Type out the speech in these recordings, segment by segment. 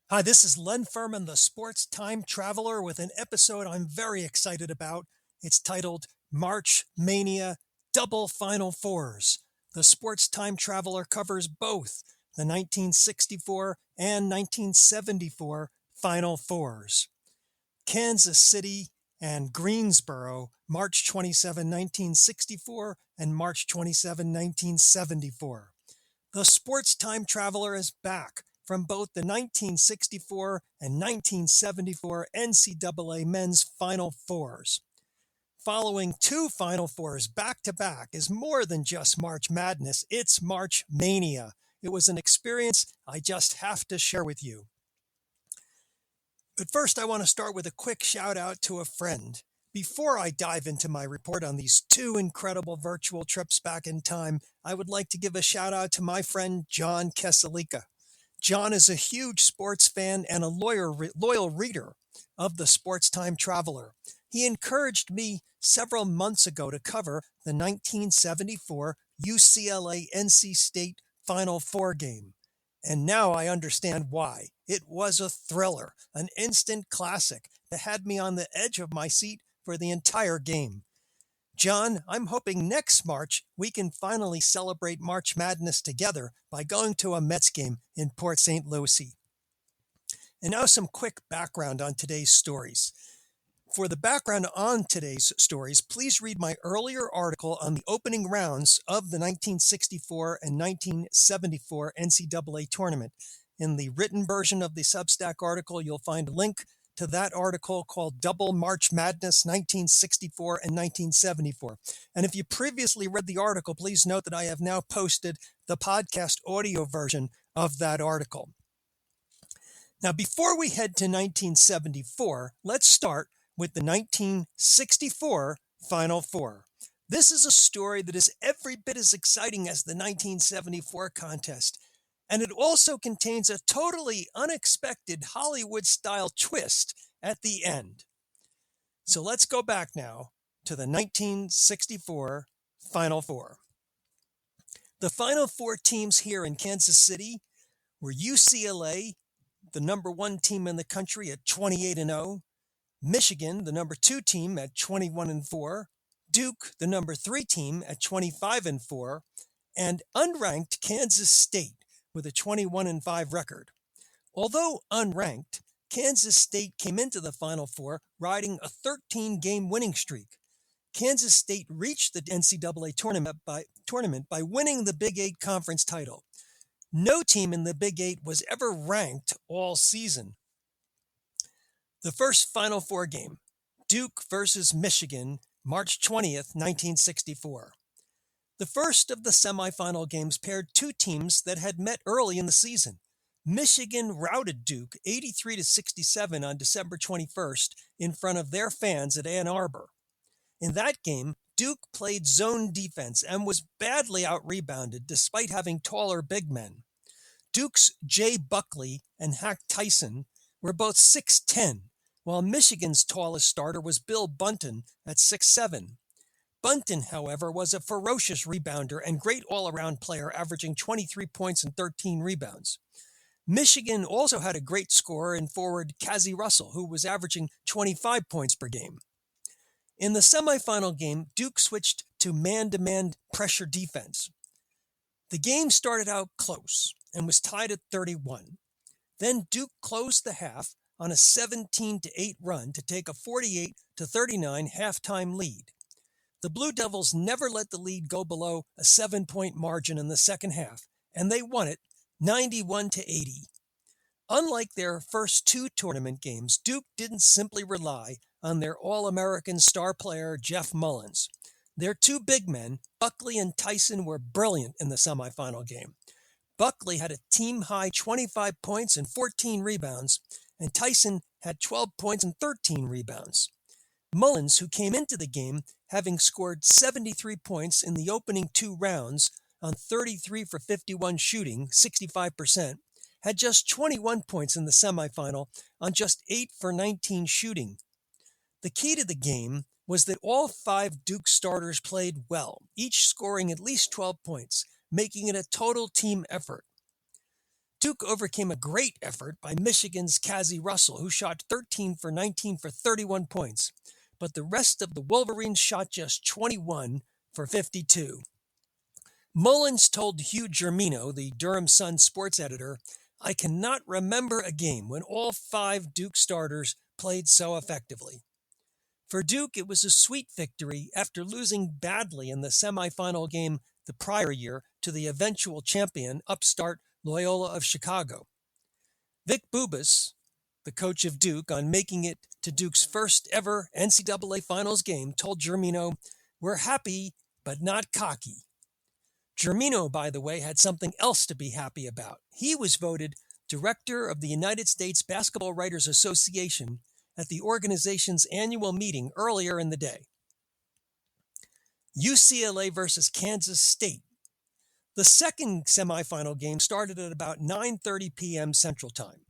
Hi, this is Len Furman, the sports time traveler, with an episode I'm very excited about. It's titled March Mania Double Final Fours. The sports time traveler covers both the 1964 and 1974 Final Fours. Kansas City and Greensboro, March 27, 1964 and March 27, 1974. The sports time traveler is back from both the 1964 and 1974 NCAA men's Final Fours. Following two Final Fours back to back is more than just March Madness, it's March Mania. It was an experience I just have to share with you. But first, I want to start with a quick shout out to a friend. Before I dive into my report on these two incredible virtual trips back in time, I would like to give a shout out to my friend John Keselica. John is a huge sports fan and a loyal reader of the Sports Time Traveler. He encouraged me several months ago to cover the 1974 UCLA NC State Final Four game. And now I understand why. It was a thriller, an instant classic that had me on the edge of my seat for the entire game. John, I'm hoping next March we can finally celebrate March Madness together by going to a Mets game in Port St. Lucie. And now some quick background on today's stories. For the background on today's stories, please read my earlier article on the opening rounds of the 1964 and 1974 NCAA tournament. In the written version of the Substack article, you'll find a link to that article called Double March Madness 1964 and 1974. And if you previously read the article, please note that I have now posted the podcast audio version of that article. Now, before we head to 1974, let's start with the 1964 Final Four. This is a story that is every bit as exciting as the 1974 contest, and it also contains a totally unexpected Hollywood-style twist at the end. So let's go back now to the 1964 Final Four. The Final Four teams here in Kansas City were UCLA, the number one team in the country at 28-0, Michigan, the number two team at 21-4, Duke, the number three team at 25-4, and unranked Kansas State with a 21-5 record. Although unranked, Kansas State came into the Final Four riding a 13-game winning streak. Kansas State reached the NCAA tournament by winning the Big Eight conference title. No team in the Big Eight was ever ranked all season. The first Final Four game, Duke versus Michigan, March 20th, 1964. The first of the semifinal games paired two teams that had met early in the season. Michigan routed Duke 83-67 on December 21st in front of their fans at Ann Arbor. In that game, Duke played zone defense and was badly out-rebounded despite having taller big men. Duke's Jay Buckley and Hack Tyson were both 6'10", while Michigan's tallest starter was Bill Bunton at 6'7". Bunton, however, was a ferocious rebounder and great all-around player, averaging 23 points and 13 rebounds. Michigan also had a great scorer in forward Cazzie Russell, who was averaging 25 points per game. In the semifinal game, Duke switched to man-to-man pressure defense. The game started out close and was tied at 31. Then Duke closed the half on a 17-8 run to take a 48-39 halftime lead. The Blue Devils never let the lead go below a 7-point margin in the second half, and they won it 91-80. Unlike their first two tournament games, Duke didn't simply rely on their All-American star player Jeff Mullins. Their two big men, Buckley and Tyson, were brilliant in the semifinal game. Buckley had a team-high 25 points and 14 rebounds, and Tyson had 12 points and 13 rebounds. Mullins, who came into the game having scored 73 points in the opening two rounds on 33 for 51 shooting, 65%, had just 21 points in the semifinal on just 8 for 19 shooting. The key to the game was that all five Duke starters played well, each scoring at least 12 points, making it a total team effort. Duke overcame a great effort by Michigan's Cazzie Russell, who shot 13 for 19 for 31 points, but the rest of the Wolverines shot just 21 for 52. Mullins told Hugh Germino, the Durham Sun sports editor, "I cannot remember a game when all 5 Duke starters played so effectively." For Duke, it was a sweet victory after losing badly in the semifinal game the prior year to the eventual champion, upstart Loyola of Chicago. Vic Bubas, the coach of Duke, on making it to Duke's first ever NCAA Finals game, told Germino, "We're happy, but not cocky." Germino, by the way, had something else to be happy about. He was voted Director of the United States Basketball Writers Association at the organization's annual meeting earlier in the day. UCLA versus Kansas State. The second semifinal game started at about 9:30 p.m. Central Time.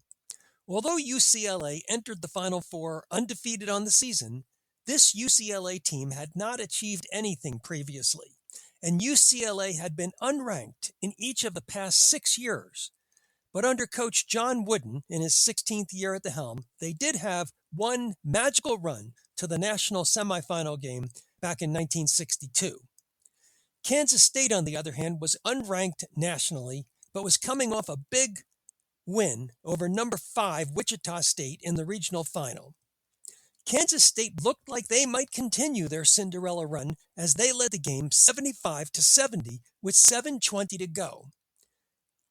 Although UCLA entered the Final Four undefeated on the season, this UCLA team had not achieved anything previously, and UCLA had been unranked in each of the past 6 years. But under Coach John Wooden, in his 16th year at the helm, they did have one magical run to the national semifinal game back in 1962. Kansas State, on the other hand, was unranked nationally, but was coming off a big win over number 5 Wichita State in the regional final. Kansas State looked like they might continue their Cinderella run as they led the game 75-70 with 7:20 to go.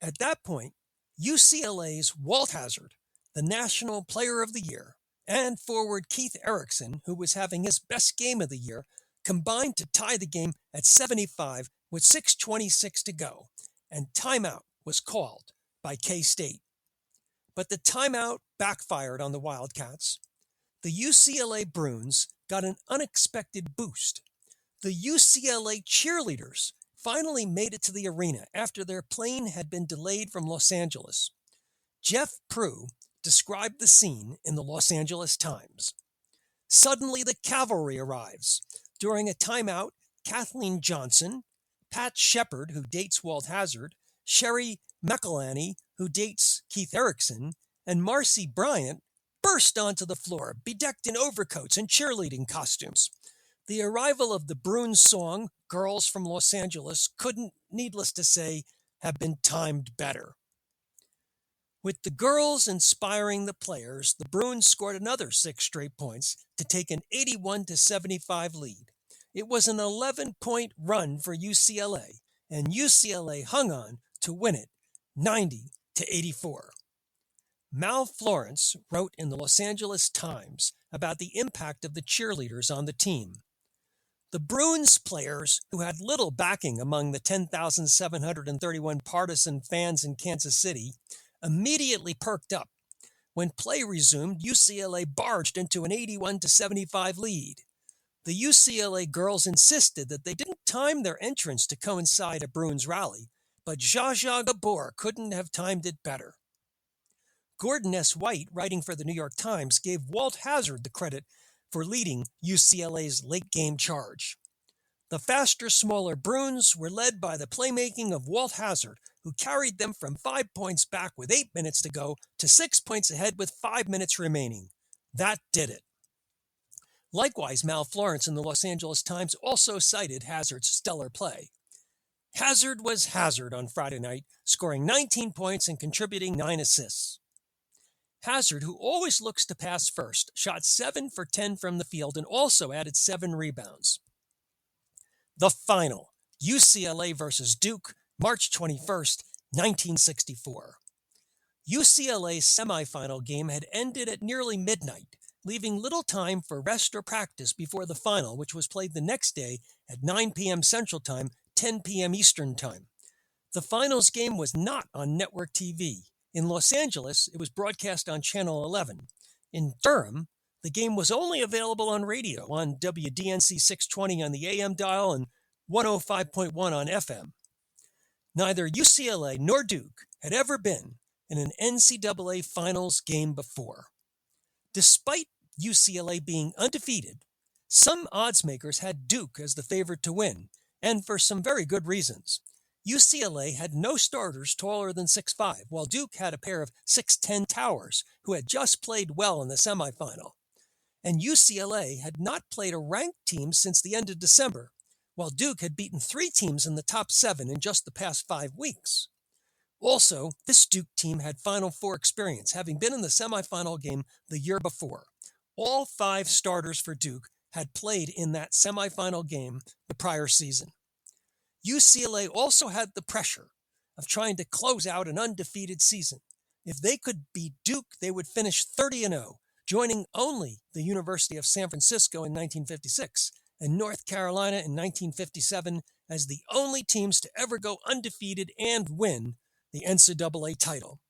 At that point, UCLA's Walt Hazzard, the National Player of the Year, and forward Keith Erickson, who was having his best game of the year, combined to tie the game at 75 with 6:26 to go, and timeout was called by K-State. But the timeout backfired on the Wildcats. The UCLA Bruins got an unexpected boost. The UCLA cheerleaders finally made it to the arena after their plane had been delayed from Los Angeles. Jeff Prue described the scene in the Los Angeles Times. "Suddenly the cavalry arrives. During a timeout, Kathleen Johnson, Pat Shepard, who dates Walt Hazzard, Sherry McElhenney, who dates Keith Erickson, and Marcy Bryant burst onto the floor, bedecked in overcoats and cheerleading costumes. The arrival of the Bruins song, 'Girls from Los Angeles,' couldn't, needless to say, have been timed better." With the girls inspiring the players, the Bruins scored another 6 straight points to take an 81-75 lead. It was an 11-point run for UCLA, and UCLA hung on to win it 90-84. Mal Florence wrote in the Los Angeles Times about the impact of the cheerleaders on the team. "The Bruins players, who had little backing among the 10,731 partisan fans in Kansas City, immediately perked up. When play resumed, UCLA barged into an 81-75 lead. The UCLA girls insisted that they didn't time their entrance to coincide a Bruins rally, but Zsa Zsa Gabor couldn't have timed it better." Gordon S. White, writing for the New York Times, gave Walt Hazzard the credit for leading UCLA's late-game charge. "The faster, smaller Bruins were led by the playmaking of Walt Hazzard, who carried them from 5 points back with 8 minutes to go to 6 points ahead with 5 minutes remaining. That did it." Likewise, Mal Florence in the Los Angeles Times also cited Hazzard's stellar play. "Hazzard was Hazzard on Friday night, scoring 19 points and contributing 9 assists. Hazzard, who always looks to pass first, shot 7 for 10 from the field and also added 7 rebounds." The final, UCLA versus Duke, March 21st, 1964. UCLA's semifinal game had ended at nearly midnight, leaving little time for rest or practice before the final, which was played the next day at 9 p.m. Central Time, 10 p.m. Eastern Time. The finals game was not on network TV. In Los Angeles, it was broadcast on Channel 11. In Durham, the game was only available on radio on WDNC 620 on the AM dial and 105.1 on FM. Neither UCLA nor Duke had ever been in an NCAA Finals game before. Despite UCLA being undefeated, some odds makers had Duke as the favorite to win, and for some very good reasons. UCLA had no starters taller than 6'5", while Duke had a pair of 6'10" towers who had just played well in the semifinal. And UCLA had not played a ranked team since the end of December, while Duke had beaten 3 teams in the top 7 in just the past 5 weeks. Also, this Duke team had Final Four experience, having been in the semifinal game the year before. All 5 starters for Duke had played in that semifinal game the prior season. UCLA also had the pressure of trying to close out an undefeated season. If they could beat Duke, they would finish 30-0, joining only the University of San Francisco in 1956 and North Carolina in 1957 as the only teams to ever go undefeated and win the NCAA title.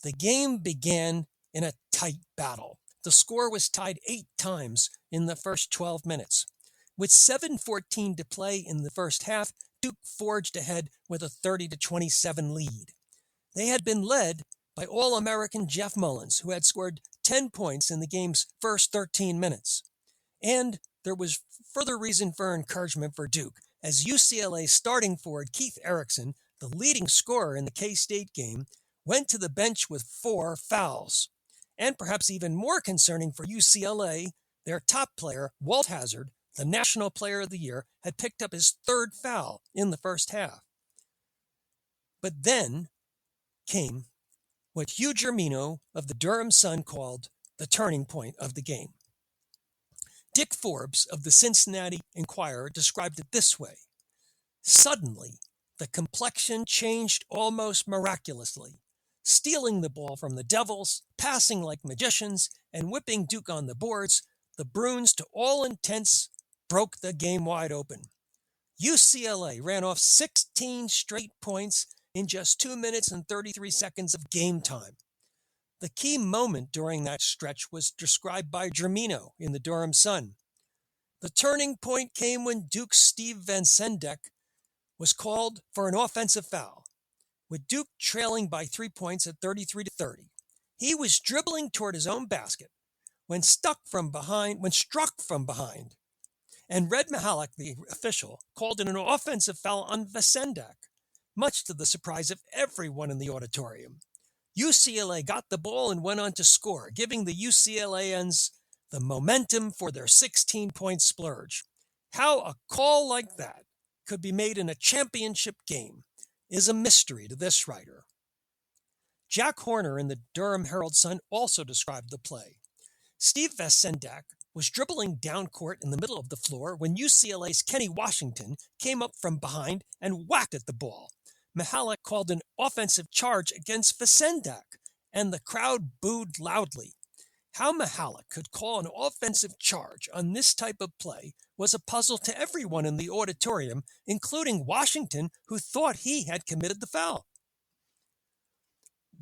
The game began in a tight battle. The score was tied 8 times in the first 12 minutes. With 7:14 to play in the first half, Duke forged ahead with a 30-27 lead. They had been led by All-American Jeff Mullins, who had scored 10 points in the game's first 13 minutes. And there was further reason for encouragement for Duke, as UCLA's starting forward Keith Erickson, the leading scorer in the K-State game, went to the bench with 4 fouls. And perhaps even more concerning for UCLA, their top player, Walt Hazzard, the National Player of the Year, had picked up his 3rd foul in the first half. But then came what Hugh Germino of the Durham Sun called the turning point of the game. Dick Forbes of the Cincinnati Enquirer described it this way: "Suddenly, the complexion changed almost miraculously. Stealing the ball from the Devils, passing like magicians, and whipping Duke on the boards, the Bruins, to all intents, broke the game wide open. UCLA ran off 16 straight points in just 2 minutes and 33 seconds of game time. The key moment during that stretch was described by Germino in the Durham Sun. The turning point came when Duke's Steve Van Sendek was called for an offensive foul, with Duke trailing by 3 points at 33-30. He was dribbling toward his own basket when struck from behind, and Red Mihalik, the official, called in an offensive foul on Vasendak, much to the surprise of everyone in the auditorium. UCLA got the ball and went on to score, giving the UCLAians the momentum for their 16-point splurge. How a call like that could be made in a championship game is a mystery to this writer. Jack Horner in the Durham Herald-Sun also described the play. Steve Vasendak was dribbling down court in the middle of the floor when UCLA's Kenny Washington came up from behind and whacked at the ball. Mihalik called an offensive charge against Vasendak, and the crowd booed loudly. How Mihalik could call an offensive charge on this type of play was a puzzle to everyone in the auditorium, including Washington, who thought he had committed the foul.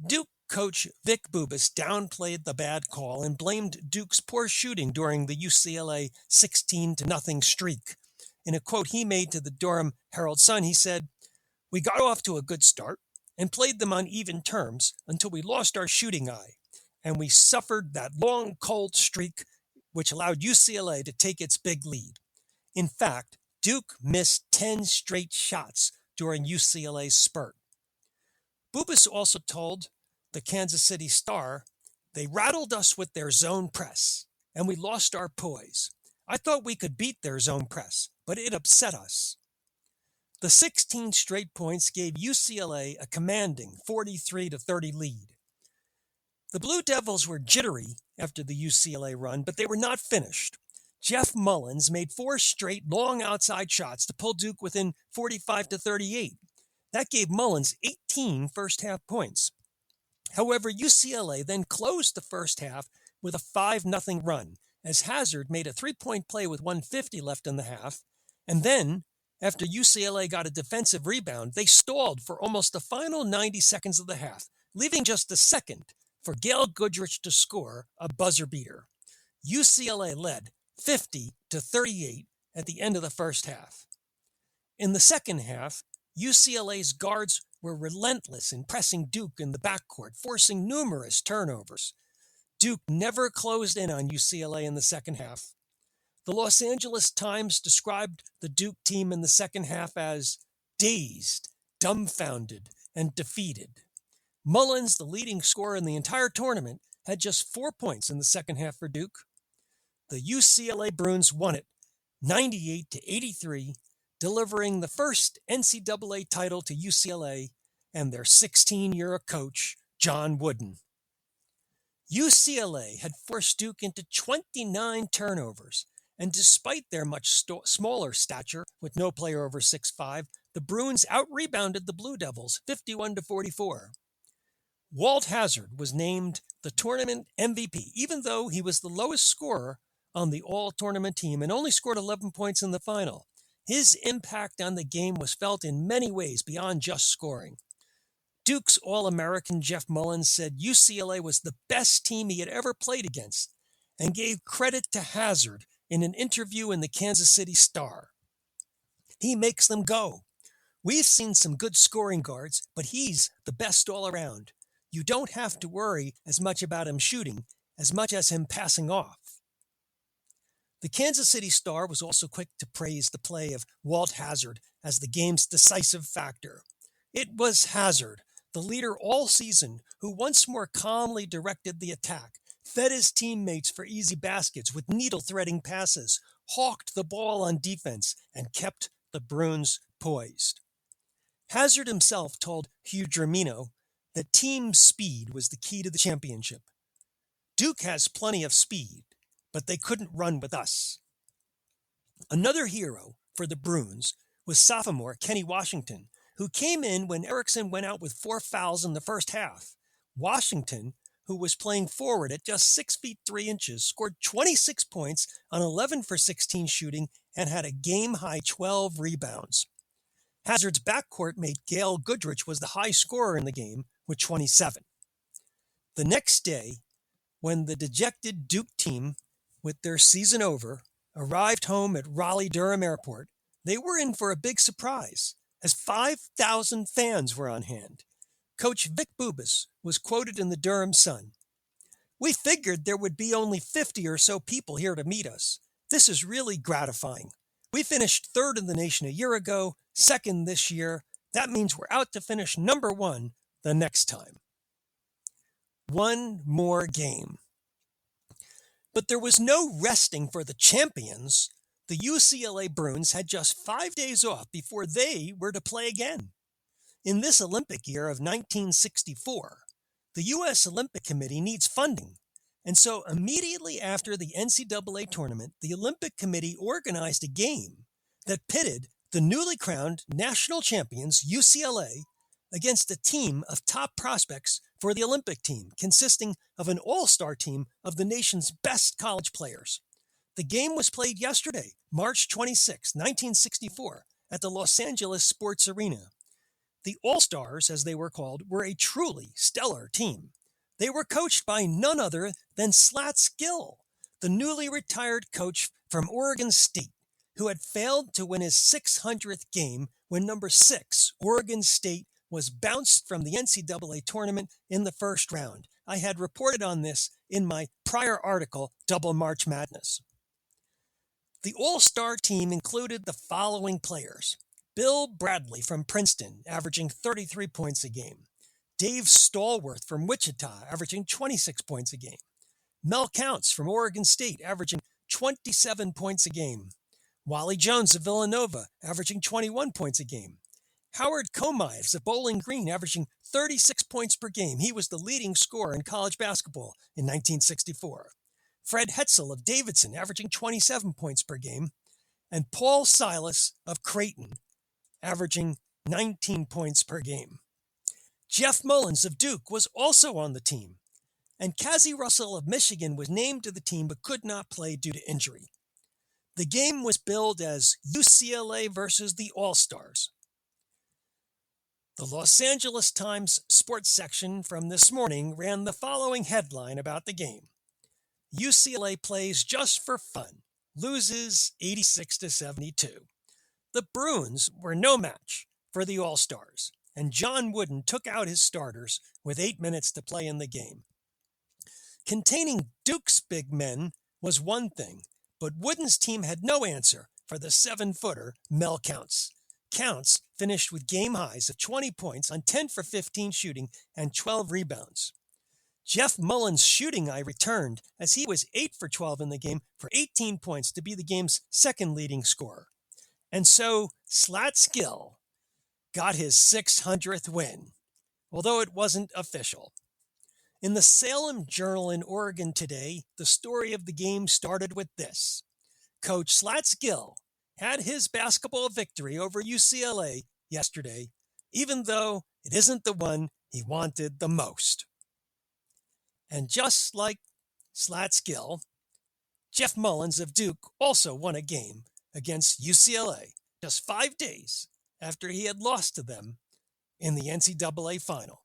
Duke coach Vic Bubas downplayed the bad call and blamed Duke's poor shooting during the UCLA 16-0 streak. In a quote he made to the Durham Herald-Sun, he said, "We got off to a good start and played them on even terms until we lost our shooting eye, and we suffered that long, cold streak which allowed UCLA to take its big lead. In fact, Duke missed 10 straight shots during UCLA's spurt." Bubas also told the Kansas City Star, "They rattled us with their zone press, and we lost our poise. I thought we could beat their zone press, but it upset us." The 16 straight points gave UCLA a commanding 43-30 lead. The Blue Devils were jittery after the UCLA run, but they were not finished. Jeff Mullins made 4 straight long outside shots to pull Duke within 45-38. That gave Mullins 18 first-half points. However, UCLA then closed the first half with a 5-0 run, as Hazzard made a 3-point play with 1:50 left in the half, and then, after UCLA got a defensive rebound, they stalled for almost the final 90 seconds of the half, leaving just a second for Gail Goodrich to score a buzzer beater. UCLA led 50-38 at the end of the first half. In the second half, UCLA's guards were relentless in pressing Duke in the backcourt, forcing numerous turnovers. Duke never closed in on UCLA in the second half. The Los Angeles Times described the Duke team in the second half as dazed dumbfounded and defeated. Mullins, the leading scorer in the entire tournament, had just 4 points in the second half for Duke. The UCLA Bruins won it 98-83, delivering the first NCAA title to UCLA and their 16-year coach, John Wooden. UCLA had forced Duke into 29 turnovers, and despite their much smaller stature, with no player over 6'5", the Bruins out-rebounded the Blue Devils 51-44. Walt Hazzard was named the tournament MVP, even though he was the lowest scorer on the all-tournament team and only scored 11 points in the final. His impact on the game was felt in many ways beyond just scoring. Duke's All-American Jeff Mullins said UCLA was the best team he had ever played against and gave credit to Hazzard in an interview in the Kansas City Star. He makes them go. We've seen some good scoring guards, but he's the best all around. You don't have to worry as much about him shooting as much as him passing off. The Kansas City Star was also quick to praise the play of Walt Hazzard as the game's decisive factor. It was Hazzard, the leader all season, who once more calmly directed the attack, fed his teammates for easy baskets with needle-threading passes, hawked the ball on defense, and kept the Bruins poised. Hazzard himself told Hugh Dramino that team speed was the key to the championship. Duke has plenty of speed, but they couldn't run with us. Another hero for the Bruins was sophomore Kenny Washington, who came in when Erickson went out with 4 fouls in the first half. Washington, who was playing forward at just 6 feet 3 inches, scored 26 points on 11 for 16 shooting and had a game-high 12 rebounds. Hazzard's backcourt mate Gail Goodrich was the high scorer in the game with 27. The next day, when the dejected Duke team, with their season over, arrived home at Raleigh-Durham Airport, they were in for a big surprise, as 5,000 fans were on hand. Coach Vic Bubas was quoted in the Durham Sun. "We figured there would be only 50 or so people here to meet us. This is really gratifying. We finished third in the nation a year ago, second this year. That means we're out to finish number 1 the next time." One more game. But there was no resting for the champions. The UCLA Bruins had just 5 days off before they were to play again. In this Olympic year of 1964, the U.S. Olympic Committee needs funding, and so immediately after the NCAA tournament, the Olympic Committee organized a game that pitted the newly crowned national champions, UCLA, against a team of top prospects for the Olympic team, consisting of an all-star team of the nation's best college players. The game was played yesterday, March 26, 1964, at the Los Angeles Sports Arena. The All-Stars, as they were called, were a truly stellar team. They were coached by none other than Slats Gill, the newly retired coach from Oregon State, who had failed to win his 600th game when number 6, Oregon State, was bounced from the NCAA tournament in the first round. I had reported on this in my prior article, Double March Madness. The All-Star team included the following players: Bill Bradley from Princeton, averaging 33 points a game. Dave Stallworth from Wichita, averaging 26 points a game. Mel Counts from Oregon State, averaging 27 points a game. Wally Jones of Villanova, averaging 21 points a game. Howard Comives of Bowling Green, averaging 36 points per game. He was the leading scorer in college basketball in 1964. Fred Hetzel of Davidson, averaging 27 points per game. And Paul Silas of Creighton, averaging 19 points per game. Jeff Mullins of Duke was also on the team. And Cassie Russell of Michigan was named to the team but could not play due to injury. The game was billed as UCLA versus the All-Stars. The Los Angeles Times sports section from this morning ran the following headline about the game: UCLA plays just for fun, loses 86-72. The Bruins were no match for the All-Stars, and John Wooden took out his starters with 8 minutes to play in the game. Containing Duke's big men was one thing, but Wooden's team had no answer for the 7-footer Mel Counts. Counts finished with game highs of 20 points on 10 for 15 shooting and 12 rebounds. Jeff Mullins' shooting eye returned as he was 8 for 12 in the game for 18 points to be the game's second leading scorer. And so Slats Gill got his 600th win, although it wasn't official. In the Salem Journal in Oregon today, the story of the game started with this. Coach Slats Gill had his basketball victory over UCLA yesterday, even though it isn't the one he wanted the most. And just like Slats Gill, Jeff Mullins of Duke also won a game against UCLA just 5 days after he had lost to them in the NCAA final.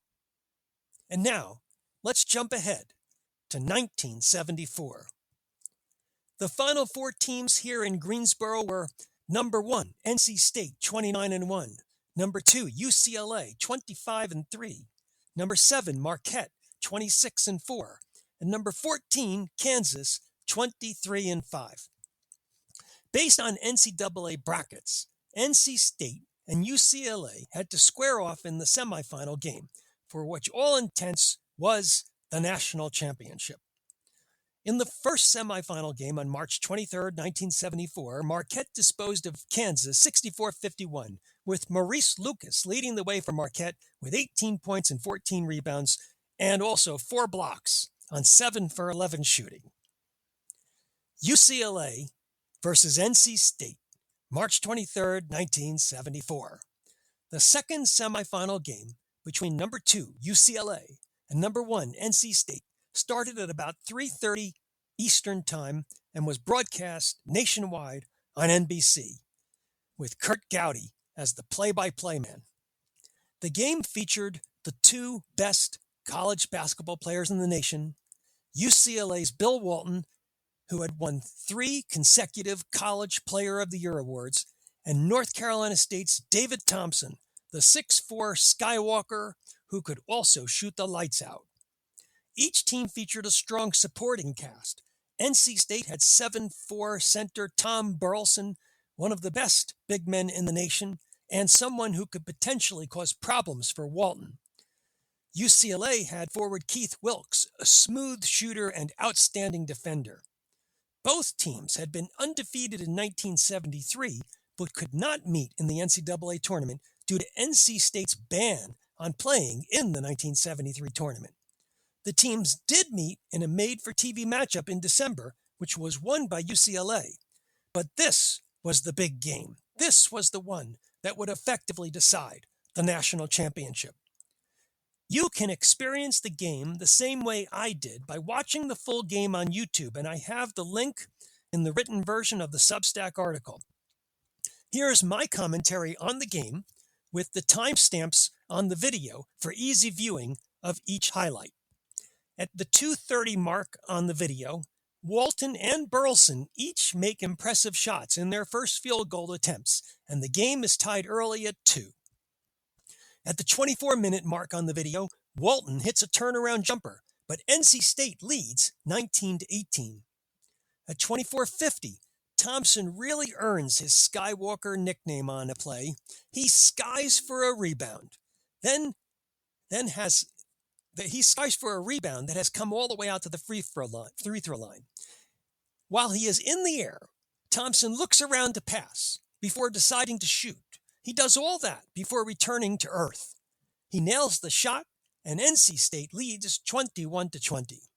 And now, let's jump ahead to 1974. The Final Four teams here in Greensboro were number 1, NC State, 29-1. Number 2, UCLA, 25-3. Number 7, Marquette, 26-4. And number 14, Kansas, 23-5. Based on NCAA brackets, NC State and UCLA had to square off in the semifinal game, for which all intents was the national championship. In the first semifinal game on March 23, 1974, Marquette disposed of Kansas 64-51, with Maurice Lucas leading the way for Marquette with 18 points and 14 rebounds, and also 4 blocks on 7 for 11 shooting. UCLA versus NC State, March 23, 1974. The second semifinal game between number 2, UCLA, and number 1, NC State, started at about 3:30 Eastern Time and was broadcast nationwide on NBC, with Kurt Gowdy as the play-by-play man. The game featured the 2 best college basketball players in the nation, UCLA's Bill Walton, who had won 3 consecutive College Player of the Year awards, and North Carolina State's David Thompson, the 6'4" Skywalker who could also shoot the lights out. Each team featured a strong supporting cast. NC State had 7'4" center Tom Burleson, one of the best big men in the nation, and someone who could potentially cause problems for Walton. UCLA had forward Keith Wilkes, a smooth shooter and outstanding defender. Both teams had been undefeated in 1973, but could not meet in the NCAA tournament due to NC State's ban on playing in the 1973 tournament. The teams did meet in a made-for-TV matchup in December, which was won by UCLA. But this was the big game. This was the one that would effectively decide the national championship. You can experience the game the same way I did by watching the full game on YouTube, and I have the link in the written version of the Substack article. Here's my commentary on the game with the timestamps on the video for easy viewing of each highlight. At the 2:30 mark on the video, Walton and Burleson each make impressive shots in their first field goal attempts, and the game is tied early at 2. At the 24-minute mark on the video, Walton hits a turnaround jumper, but NC State leads 19-18. At 24:50, Thompson really earns his Skywalker nickname on a play. He skies for a rebound, he skies for a rebound that has come all the way out to the free throw line. While he is in the air, Thompson looks around to pass before deciding to shoot. He does all that before returning to earth. He nails the shot, and NC State leads 21-20.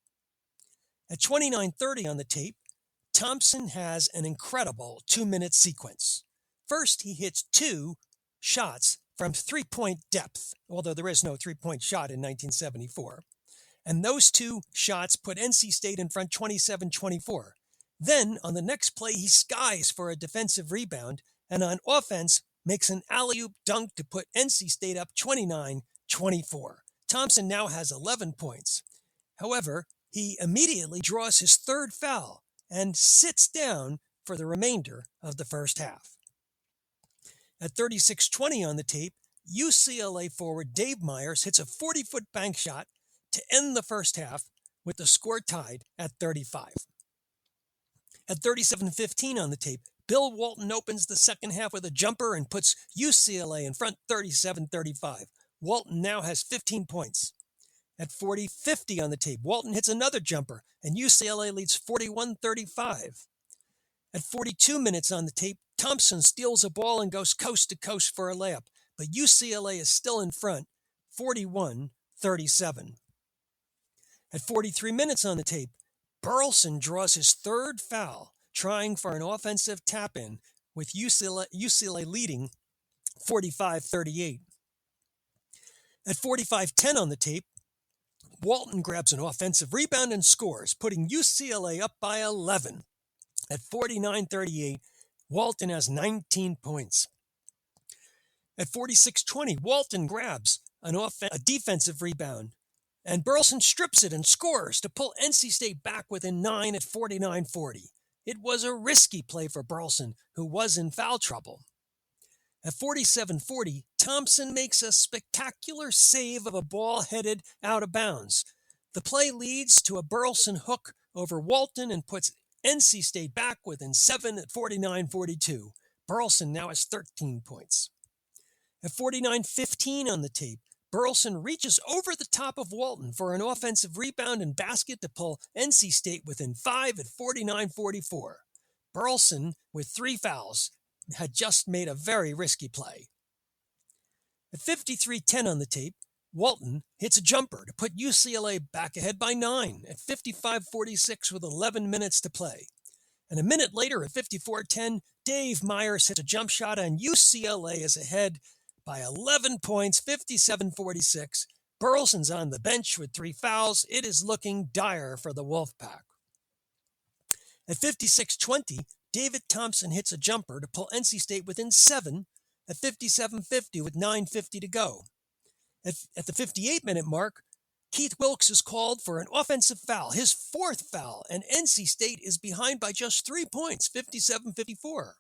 At 29:30 on the tape, Thompson has an incredible 2-minute sequence. First, he hits 2 shots from three-point depth, although there is no three-point shot in 1974. And those 2 shots put NC State in front 27-24. Then, on the next play, he skies for a defensive rebound, and on offense, makes an alley-oop dunk to put NC State up 29-24. Thompson now has 11 points. However, he immediately draws his 3rd foul and sits down for the remainder of the first half. At 36:20 on the tape, UCLA forward Dave Myers hits a 40-foot bank shot to end the first half with the score tied at 35. At 37:15 on the tape, Bill Walton opens the second half with a jumper and puts UCLA in front 37-35. Walton now has 15 points. At 40-50 on the tape, Walton hits another jumper, and UCLA leads 41-35. At 42 minutes on the tape, Thompson steals a ball and goes coast to coast for a layup, but UCLA is still in front, 41-37. At 43 minutes on the tape, Burleson draws his third foul, trying for an offensive tap-in, with UCLA leading 45-38. At 45-10 on the tape, Walton grabs an offensive rebound and scores, putting UCLA up by 11. At 49-38, Walton has 19 points. At 46-20, Walton grabs a defensive rebound, and Burleson strips it and scores to pull NC State back within 9 at 49-40. It was a risky play for Burleson, who was in foul trouble. At 47-40, Thompson makes a spectacular save of a ball headed out of bounds. The play leads to a Burleson hook over Walton and puts NC State back within 7 at 49-42. Burleson now has 13 points. At 49-15 on the tape, Burleson reaches over the top of Walton for an offensive rebound and basket to pull NC State within 5 at 49-44. Burleson, with 3 fouls, had just made a very risky play. At 53-10 on the tape, Walton hits a jumper to put UCLA back ahead by 9 at 55-46 with 11 minutes to play. And a minute later at 54-10, Dave Myers hits a jump shot and UCLA is ahead by 11 points, 57-46. Burleson's on the bench with 3 fouls. It is looking dire for the Wolfpack. At 56-20, David Thompson hits a jumper to pull NC State within 7 at 57-50 with 9:50 to go. At the 58-minute mark, Keith Wilkes is called for an offensive foul, his 4th foul, and NC State is behind by just 3 points, 57-54.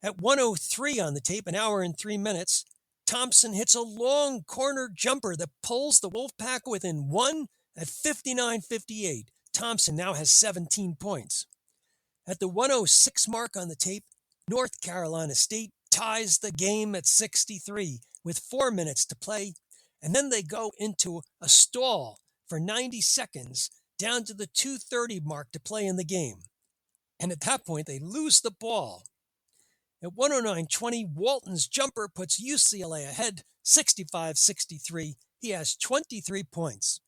At 1:03 on the tape, an hour and 3 minutes, Thompson hits a long corner jumper that pulls the Wolfpack within 1 at 59-58. Thompson now has 17 points. At the 1:06 mark on the tape, North Carolina State ties the game at 63 with 4 minutes to play, and then they go into a stall for 90 seconds down to the 2:30 mark to play in the game. And at that point, they lose the ball. At 1:09:20, Walton's jumper puts UCLA ahead 65-63. He has 23 points.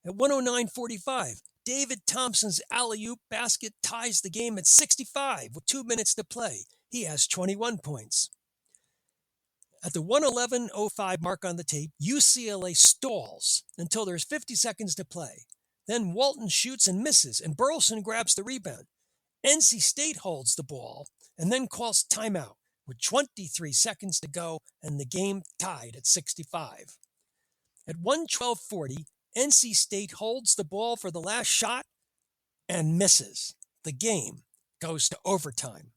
At 1:09:45, David Thompson's alley-oop basket ties the game at 65 with 2 minutes to play. He has 21 points. At the 1:11:05 mark on the tape, UCLA stalls until there's 50 seconds to play. Then Walton shoots and misses, and Burleson grabs the rebound. NC State holds the ball and then calls timeout with 23 seconds to go, and the game tied at 65. At 1:12:40, NC State holds the ball for the last shot and misses. The game goes to overtime.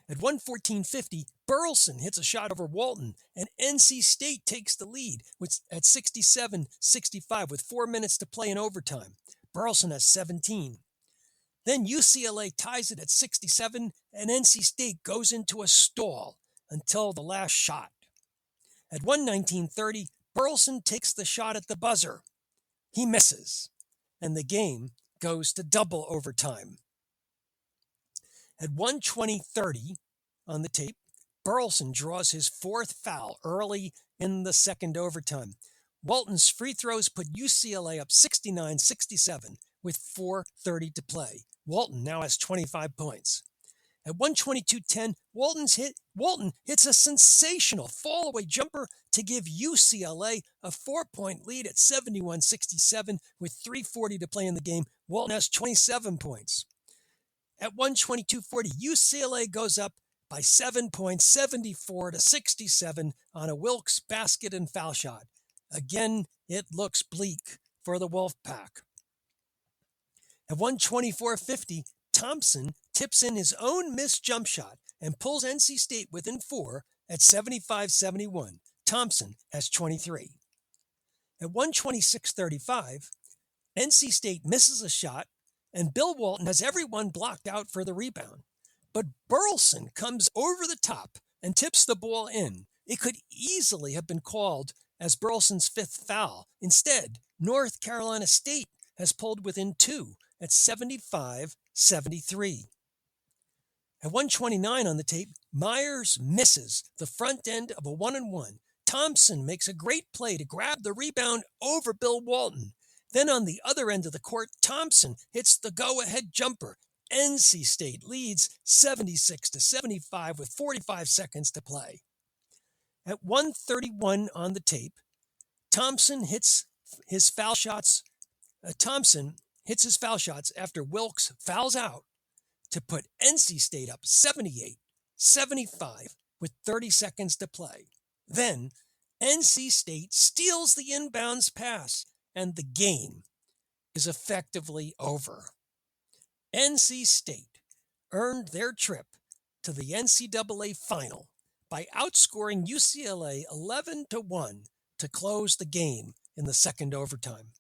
At 1:14:50, Burleson hits a shot over Walton, and NC State takes the lead at 67-65 with 4 minutes to play in overtime. Burleson has 17. Then UCLA ties it at 67, and NC State goes into a stall until the last shot. At 1:19:30, Burleson takes the shot at the buzzer. He misses, and the game goes to double overtime. At 1:20:30 on the tape, Burleson draws his 4th foul early in the second overtime. Walton's free throws put UCLA up 69-67 with 4:30 to play. Walton now has 25 points. At 1:22:10, Walton hits a sensational fall-away jumper to give UCLA a 4-point lead at 71-67 with 3:40 to play in the game. Walton has 27 points. At 1:22:40, UCLA goes up by 7 points, 74-67 on a Wilkes basket and foul shot. Again, it looks bleak for the Wolfpack. At 1:24:50, Thompson tips in his own missed jump shot and pulls NC State within 4 at 75-71. Thompson has 23. At 1:26:35, NC State misses a shot, and Bill Walton has everyone blocked out for the rebound. But Burleson comes over the top and tips the ball in. It could easily have been called as Burleson's fifth foul. Instead, North Carolina State has pulled within 2 at 75-73. At 1:29 on the tape, Myers misses the front end of a 1-and-1. Thompson makes a great play to grab the rebound over Bill Walton. Then on the other end of the court, Thompson hits the go-ahead jumper. NC State leads 76-75 with 45 seconds to play. At 1:31 on the tape, Thompson hits his foul shots after Wilkes fouls out to put NC State up 78-75 with 30 seconds to play. Then NC State steals the inbounds pass, and the game is effectively over. NC State earned their trip to the NCAA final by outscoring UCLA 11-1 to close the game in the second overtime.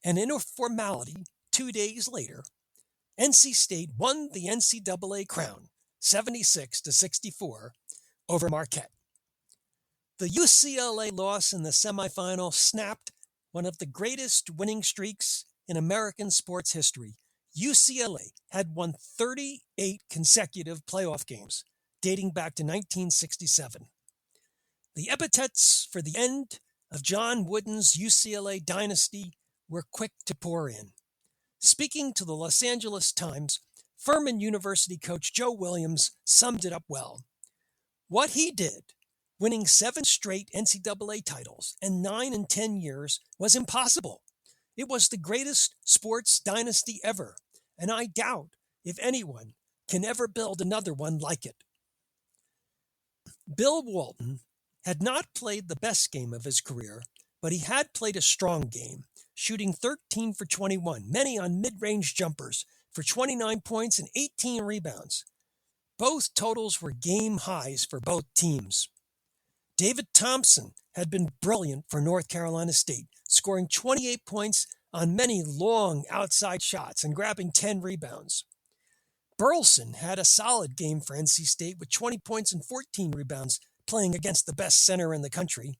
And in a formality, 2 days later, NC State won the NCAA crown 76-64 over Marquette. The UCLA loss in the semifinal snapped one of the greatest winning streaks in American sports history. UCLA had won 38 consecutive playoff games, dating back to 1967. The epithets for the end of John Wooden's UCLA dynasty were quick to pour in. Speaking to the Los Angeles Times, Furman University coach Joe Williams summed it up well. What he did, winning 7 straight NCAA titles and 9 in 10 years, was impossible. It was the greatest sports dynasty ever, and I doubt if anyone can ever build another one like it. Bill Walton had not played the best game of his career, but he had played a strong game, shooting 13 for 21, many on mid-range jumpers, for 29 points and 18 rebounds. Both totals were game highs for both teams. David Thompson had been brilliant for North Carolina State, scoring 28 points on many long outside shots and grabbing 10 rebounds. Burleson had a solid game for NC State with 20 points and 14 rebounds, playing against the best center in the country.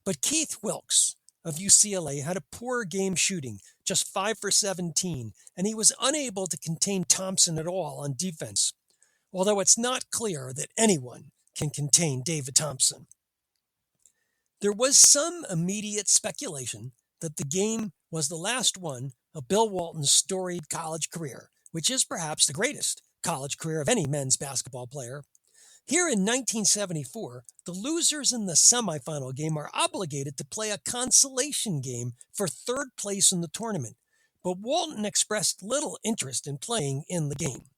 But Keith Wilkes of UCLA had a poor game shooting, just 5 for 17, and he was unable to contain Thompson at all on defense, although it's not clear that anyone can contain David Thompson. There was some immediate speculation that the game was the last one of Bill Walton's storied college career, which is perhaps the greatest college career of any men's basketball player. Here in 1974, the losers in the semifinal game are obligated to play a consolation game for third place in the tournament, but Walton expressed little interest in playing in the game.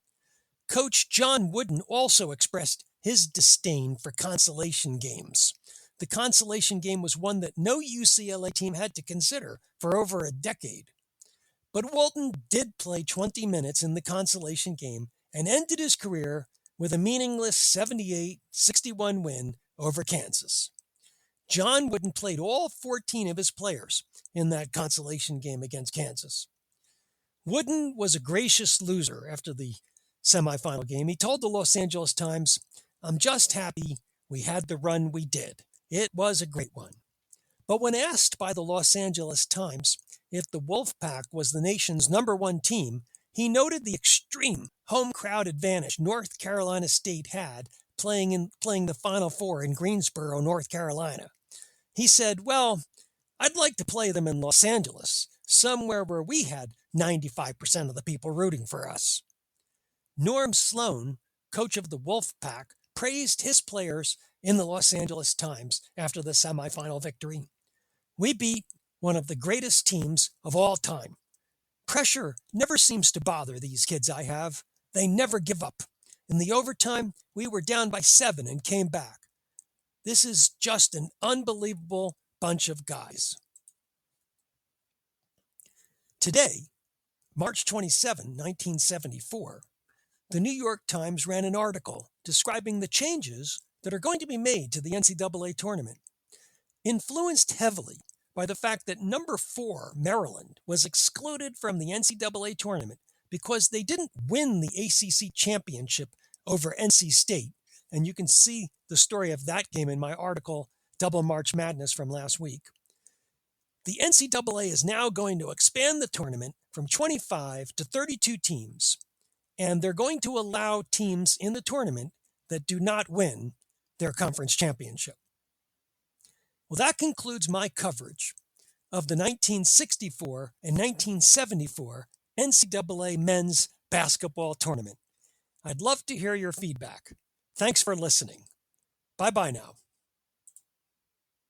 Coach John Wooden also expressed his disdain for consolation games. The consolation game was one that no UCLA team had to consider for over a decade. But Walton did play 20 minutes in the consolation game and ended his career with a meaningless 78-61 win over Kansas. John Wooden played all 14 of his players in that consolation game against Kansas. Wooden was a gracious loser after the semifinal game. He told the Los Angeles Times, "I'm just happy we had the run we did. It was a great one." But when asked by the Los Angeles Times if the Wolfpack was the nation's #1 team, he noted the extreme home crowd advantage North Carolina State had playing the Final Four in Greensboro, North Carolina. He said, "Well, I'd like to play them in Los Angeles, somewhere where we had 95% of the people rooting for us." Norm Sloan, coach of the Wolfpack, praised his players in the Los Angeles Times after the semifinal victory. "We beat one of the greatest teams of all time. Pressure never seems to bother these kids I have. They never give up. In the overtime, we were down by 7 and came back. This is just an unbelievable bunch of guys." Today, March 27, 1974, the New York Times ran an article describing the changes that are going to be made to the NCAA tournament. Influenced heavily by the fact that number 4, Maryland, was excluded from the NCAA tournament, because they didn't win the ACC championship over NC State. And you can see the story of that game in my article, Double March Madness, from last week. The NCAA is now going to expand the tournament from 25 to 32 teams, and they're going to allow teams in the tournament that do not win their conference championship. Well, that concludes my coverage of the 1964 and 1974 NCAA men's basketball tournament. I'd love to hear your feedback. Thanks for listening. Bye-bye now.